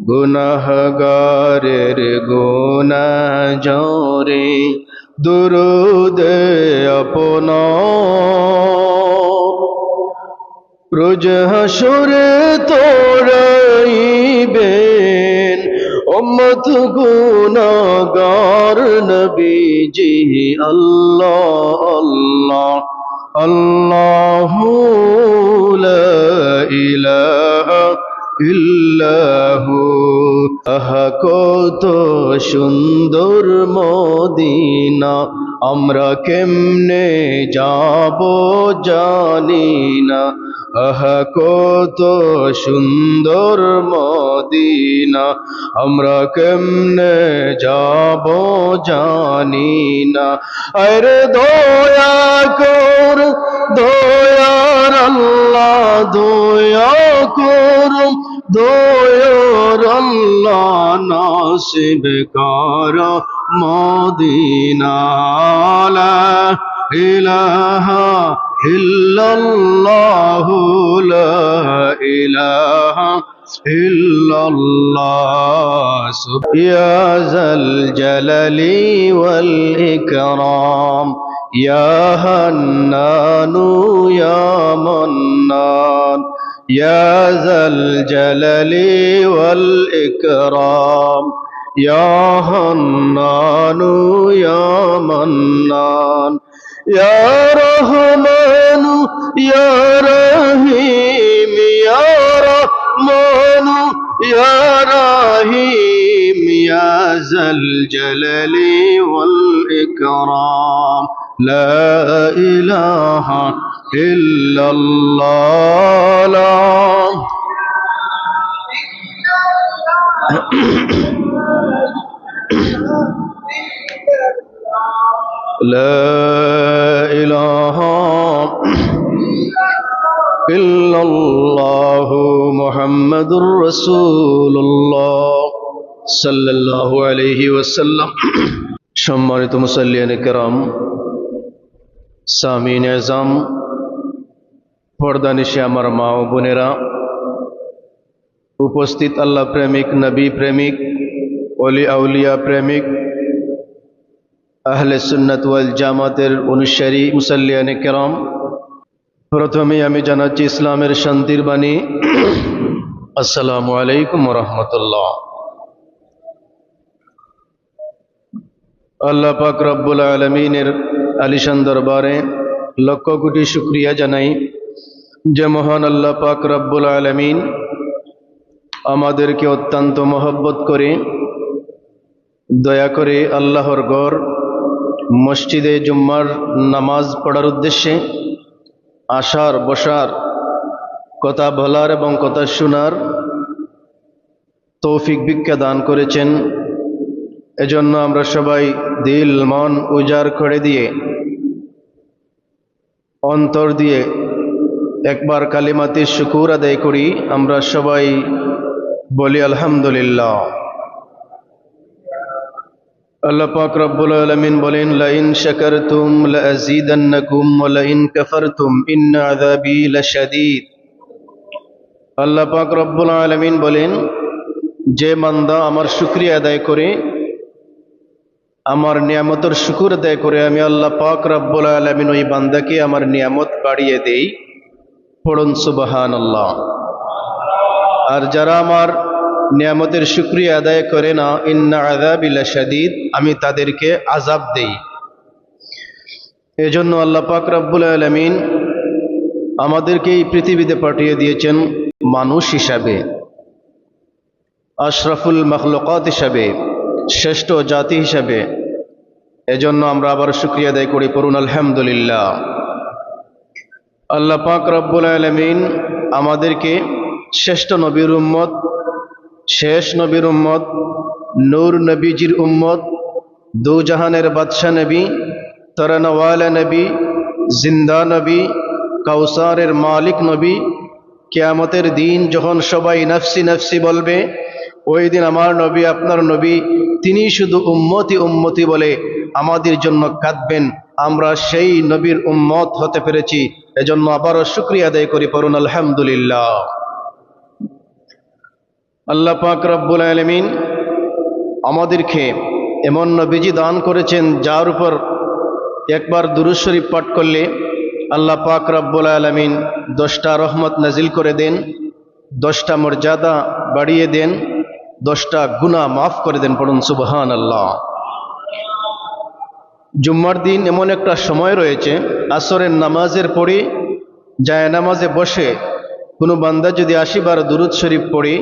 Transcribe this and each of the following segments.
গুনাহগারের গুনাহ জরে দুরুদ আপনার রোজ হাসরে তোরাইবেন উম্মত গুনাহগার নবীজি আল্লাহ আল্লাহ আল্লাহু লা ইলাহা ইল্লাহু আহা কত সুন্দর মদিনা আমরা কেমনে যাব জানি না আহা কত সুন্দর মদিনা আমরা কেমনে যাব জানি না আরে দয়া কর দয়ার আল্লাহ দয়া কর দয়ার আল্লাহ নাসিব কর মদিনা লা ইলাহা ইল্লাল্লাহু লা ইলাহা ইল্লাল্লাহ ইয়া যাল জালালি ওয়াল ইকরাম ইয়া হান্নানু ইয়া মান্নান ইয়া যাল জালালি ওয়াল ইকরাম ইয়া হান্নানু ইয়া মান্নান ইয়া রহমানু ইয়া রহিম ইয়া রহমানু ইয়া রহিম ইয়া যাল জালালি ওয়াল ইকরাম লা ইলাহা ইল্লাল্লাহ لا إله إلا الله محمد رسول الله صلى الله عليه وسلم সম্মানিত মুসাল্লিয়ানে কেরাম সামিন এজাম পর্দানিশে আমার মা ও বোনেরা উপস্থিত আল্লাহ প্রেমিক নবী প্রেমিক ওলি আউলিয়া প্রেমিক আহলে সুন্নাত ওয়াল জামাতের অনুসারী মুসাল্লিয়ানে কেরাম প্রথমেই আমি জানাচ্ছি ইসলামের শান্তির বাণী আসসালামু আলাইকুম ওয়া রাহমাতুল্লাহ। আল্লাহ পাক রব্বুল আলামিনের আলিশান দরবারে লক্ষ কোটি শুকরিয়া জানাই যে মহান আল্লাহ পাক রব্বুল আলামিন আমাদেরকে অত্যন্ত মহব্বত করে দয়া করে আল্লাহর ঘর মসজিদে জুম্মার নামাজ পড়ার উদ্দেশ্যে আসার বসার কথা বলার এবং কথা শোনার তৌফিক ভিক্ষা দান করেছেন। এজন্য আমরা সবাই দিল মন উজাড় করে দিয়ে অন্তর দিয়ে একবার কালিমাতে শুকুর আদায় করি। আমরা সবাই বলি আলহামদুলিল্লাহ। আল্লাহ পাক রব্বুল আলামিন বলেন লাইন শাকারতুম লাযীদান্নাকুম ওয়া লাইন কাফারতুম ইন্না আযাবী লাশাদীদ। আল্লাহ পাক রব্বুল আলামিন বলেন যে বান্দা আমার শুকরিয়া আদায় করে আমার নিয়ামতের শুকর আদায় করে আমি আল্লাহ পাক রব্বুল আলামিন ওই বান্দাকে আমার নিয়ামত বাড়িয়ে দেই। পড়ুন সুবহানাল্লাহ। আর যারা আমার নিয়ামতের শুকরিয়া আদায় করে না ইন্না আযাবী লাশাদীদ আমি তাদেরকে আযাব দেই। এজন্য আল্লাহ পাক রব্বুল আলামিন আমাদেরকে এই পৃথিবীতে পাঠিয়ে দিয়েছেন মানুষ হিসাবে, আশরাফুল মাখলুকাত হিসাবে, শ্রেষ্ঠ জাতি হিসাবে। এজন্য আমরা আবার শুকরিয়া আদায় করি, পড়ুন আলহামদুলিল্লাহ। আল্লাহ পাক রব্বুল আলামিন আমাদেরকে শ্রেষ্ঠ নবীর উম্মত, শেষ নবীর উম্মত, নূর নবীজির উম্মত, দু জাহানের বাদশাহ নবী, তরানওয়ালা নবী, জিন্দা নবী, কাউসারের মালিক নবী। কিয়ামতের দিন যখন সবাই নফসি নফসি বলবে, ওই দিন আমার নবী আপনার নবী তিনি শুধু উম্মতি উম্মতি বলে আমাদের জন্য কাঁদবেন। আমরা সেই নবীর উম্মত হতে পেরেছি, এজন্য আবারও শুকরিয়া আদায় করি, পড়ুন আলহামদুলিল্লাহ। আল্লাহ পাক রব্বুল আলামিন আমাদেরকে এমন নবীজি দান করেছেন যার উপর একবার দুরূদ শরীফ পাঠ করলে আল্লাহ পাক রব্বুল আলামিন 10টা রহমত নাজিল করে দেন, 10টা মর্যাদা বাড়িয়ে দেন, 10টা গুনাহ মাফ করে দেন। পড়ুন সুবহানাল্লাহ। জুম্মার দিন এমন একটা সময় রয়েছে, আসরের নামাজের পরে জায়নামাজে বসে কোনো বান্দা যদি 80 বার দুরূদ শরীফ পড়ে,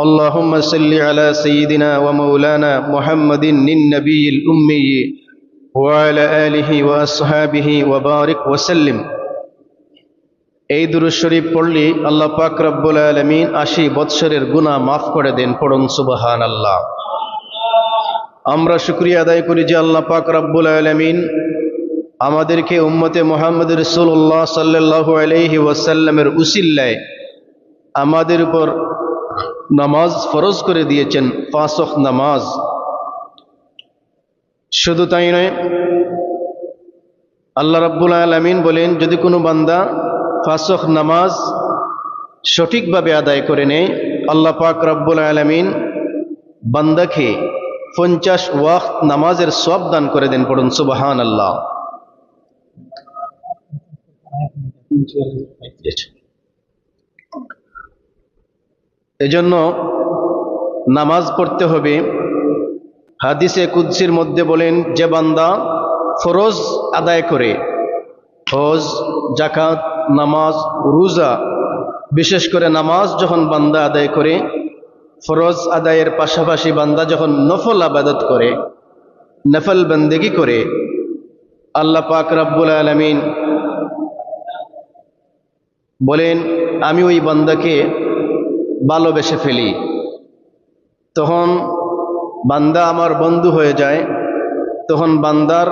আল্লাহুম্মা সাল্লি আলা সাইয়্যিদিনা ওয়া মাওলানা মুহাম্মাদিন নিন নবিয়্যিল উম্মি ওয়া আলা আলিহি ওয়া আসহাবিহি ওয়া বারিক ওয়া সাল্লিম, এই দুরূদ শরীফ পড়লে আল্লাহ পাক রব্বুল আলামিন 80 বৎসরের গুনাহ মাফ করে দেন। পড়ুন সুবহানাল্লাহ। আমরা শুকরিয়া আদায় করি যে আল্লাহ পাক রব্বুল আলামিন আমাদেরকে উম্মতে মুহাম্মদ রাসূলুল্লাহ সাল্লাল্লাহু আলাইহি ওয়াসাল্লামের উসিলায় আমাদের উপর নামাজ ফরজ করে দিয়েছেন, 5 ওয়াক্ত নামাজ। শুধু তাই নয়, আল্লাহ রাব্বুল আলামিন বলেন যদি কোনো বান্দা 5 ওয়াক্ত নামাজ সঠিকভাবে আদায় করে নেয়, আল্লাহ পাক রব্বুল আলামিন বান্দাকে 50 ওয়াক্ত নামাজের সওয়াব দান করে দেন। পড়ুন সুবহানাল্লাহ। এজন্য নামাজ পড়তে হবে। হাদিসে কুদসির মধ্যে বলেন যে বান্দা ফরজ আদায় করে, হজ, যাকাত, নামাজ, রোজা, বিশেষ করে নামাজ যখন বান্দা আদায় করে, ফরজ আদায়ের পাশাপাশি বান্দা যখন নফল ইবাদত করে, নফল বন্দেগী করে, আল্লাহ পাক রব্বুল আলামিন বলেন আমি ওই বান্দাকে ভালোবেসে ফেলি। তখন বান্দা আমার বন্ধু হয়ে যায়, তখন বান্দার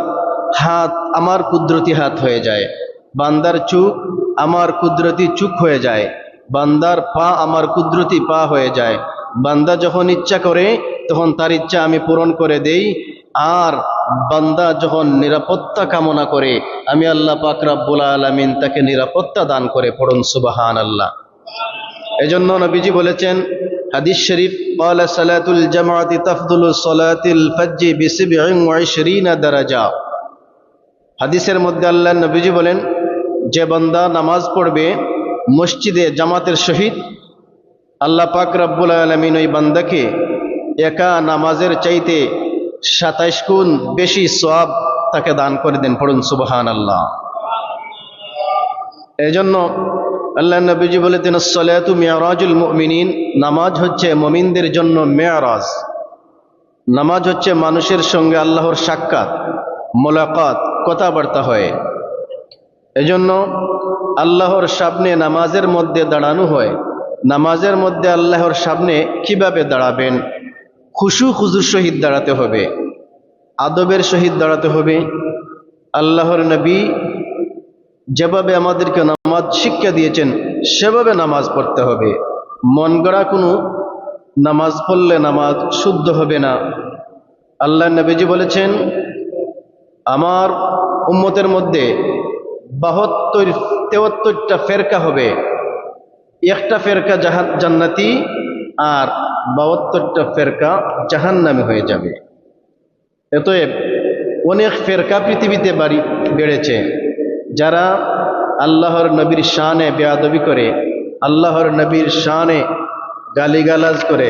হাত আমার কুদরতি হাত হয়ে যায়, বান্দার চোখ আমার কুদরতি চোখ হয়ে যায়, বান্দার পা আমার কুদরতি পা হয়ে যায়। বান্দা যখন ইচ্ছা করে তখন তার ইচ্ছা আমি পূরণ করে দেই, আর বান্দা যখন নিরাপত্তা কামনা করে আমি আল্লাহ পাক রব্বুল আলামিন তাকে নিরাপত্তা দান করে। পড়ুন সুবহানাল্লাহ। এজন্য নবীজি বলেছেন হাদিস শরীফ, ক্বালা সালাতুল জামাআতি তাফদুলু সালাতিল ফাজরি বি27 দারাজা। হাদিসের মধ্যে আল্লাহর নবীজি বলেন যে বান্দা নামাজ পড়বে মসজিদে জামাতের সহিত, আল্লাহ পাক রব্বুল আলামিন ওই বান্দাকে একা নামাজের চাইতে 27 গুণ বেশি সওয়াব তাকে দান করে দেন। পড়ুন সুবহানাল্লাহ। এজন্য আল্লাহ নবীজি বলেছেন আসসালাতু মিরাজুল মুমিনিন, নামাজ হচ্ছে মুমিনদের জন্য মেরাজ। নামাজ হচ্ছে মানুষের সঙ্গে আল্লাহর সাক্ষাৎ, মোলাকাত, কথাবার্তা হয়। এজন্য আল্লাহর সামনে নামাজের মধ্যে দাঁড়ানো হয়। নামাজের মধ্যে আল্লাহর সামনে কিভাবে দাঁড়াবেন? খুশু খুজুর সহিত দাঁড়াতে হবে, আদবের সহিত দাঁড়াতে হবে। আল্লাহর নবী যেভাবে আমাদেরকে নামাজ শিক্ষা দিয়েছেন সেভাবে নামাজ পড়তে হবে। মন গড়া কোনো নামাজ পড়লে নামাজ শুদ্ধ হবে না। আল্লাহ নবীজি বলেছেন আমার উম্মতের মধ্যে 72-73টা ফেরকা হবে, একটা ফেরকা জান্নাতি আর 72টা ফেরকা জাহান্নামী হয়ে যাবে। এতএব অনেক ফেরকা পৃথিবীতে বেড়েছে, যারা আল্লাহর নবীর শানে বেয়াদবি করে, আল্লাহর নবীর শানে গালিগালাজ করে,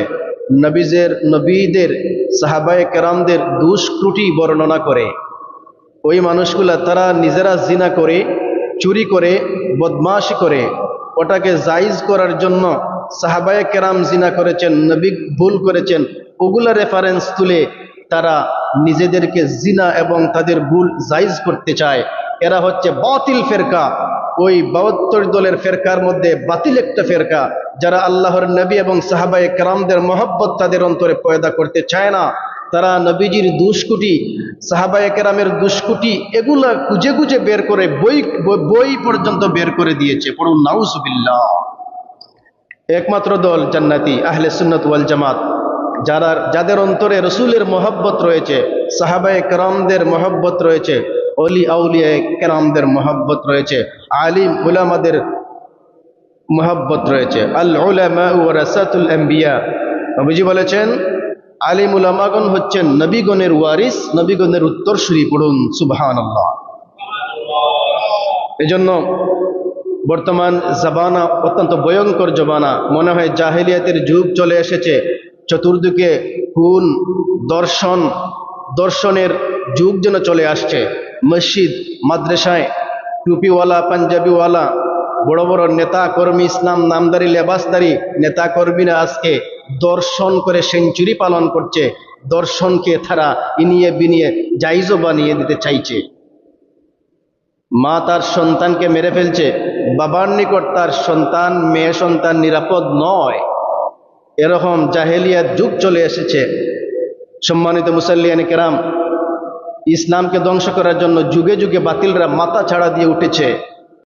নবীদের সাহাবায়ে কেরামদের দোষ ত্রুটি বর্ণনা করে। ওই মানুষগুলা তারা নিজেরা জিনা করে, চুরি করে, বদমাশি করে, ওটাকে জায়েজ করার জন্য সাহাবায়ে কেরাম জিনা করেছেন, নবী ভুল করেছেন, ওগুলা রেফারেন্স তুলে তারা নিজেদেরকে জিনা এবং তাদের ভুল জায়েজ করতে চায়। এরা হচ্ছে বাতিল ফেরকা। ওই 72 দলের ফেরকার মধ্যে বাতিল একটা ফেরকা, যারা আল্লাহর নবী এবং সাহাবায়ে কেরামদের মহব্বত তাদের অন্তরে পয়দা করতে চায় না। তারা নবীজির দুষ্কুটি, সাহাবায়ে কেরামের দুষ্কুটি এগুলা খুঁজে খুঁজে বের করে বই পর্যন্ত বের করে দিয়েছে। পড়ুন নাউজুবিল্লাহ। একমাত্র দল জান্নাতি আহলে সুন্নাত ওয়াল জামাত, যাদের অন্তরে রসুলের মহব্বত রয়েছে, সাহাবায়ে কেরামদের মহব্বত রয়েছে, অলি আউলিয়া কেরামদের মহব্বত রয়েছে, আলিম উলামাদের মহব্বত রয়েছে। আল উলামা ওয়ারাসাতুল আম্বিয়া, নবীজি বলেছেন আলিম উলামাগণ হচ্ছেন নবীগণের ওয়ারিস, নবীগণের উত্তরসূরি। পড়ুন সুবহানাল্লাহ। এজন্য বর্তমান জামানা অত্যন্ত ভয়ঙ্কর জমানা, মনে হয় জাহেলিয়াতের যুগ চলে এসেছে। চতুর্দিকে খুন, দর্শনের যুগ যেন চলে আসছে। মসজিদ মাদ্রাসায় টুপিওয়ালা পাঞ্জাবিওয়ালা বড় বড় নেতা কর্মী, ইসলাম নামদারি লেবাসদারি নেতা কর্মীরা আজকে দর্শন করে সেঞ্চুরি পালন করছে। দর্শনকে তারা ইনিয়ে বিনিয়ে জাইজও বানিয়ে দিতে চাইছে। মা তার সন্তানকে মেরে ফেলছে, বাবার নিকট তার সন্তান, মেয়ে সন্তান নিরাপদ নয়। এরকম জাহেলিয়াত যুগ চলে এসেছে। সম্মানিত মুসাল্লিয়ান কেরাম, ইসলামকে ধ্বংস করার জন্য যুগে যুগে বাতিলরা মাথা ছাড়া দিয়ে উঠেছে।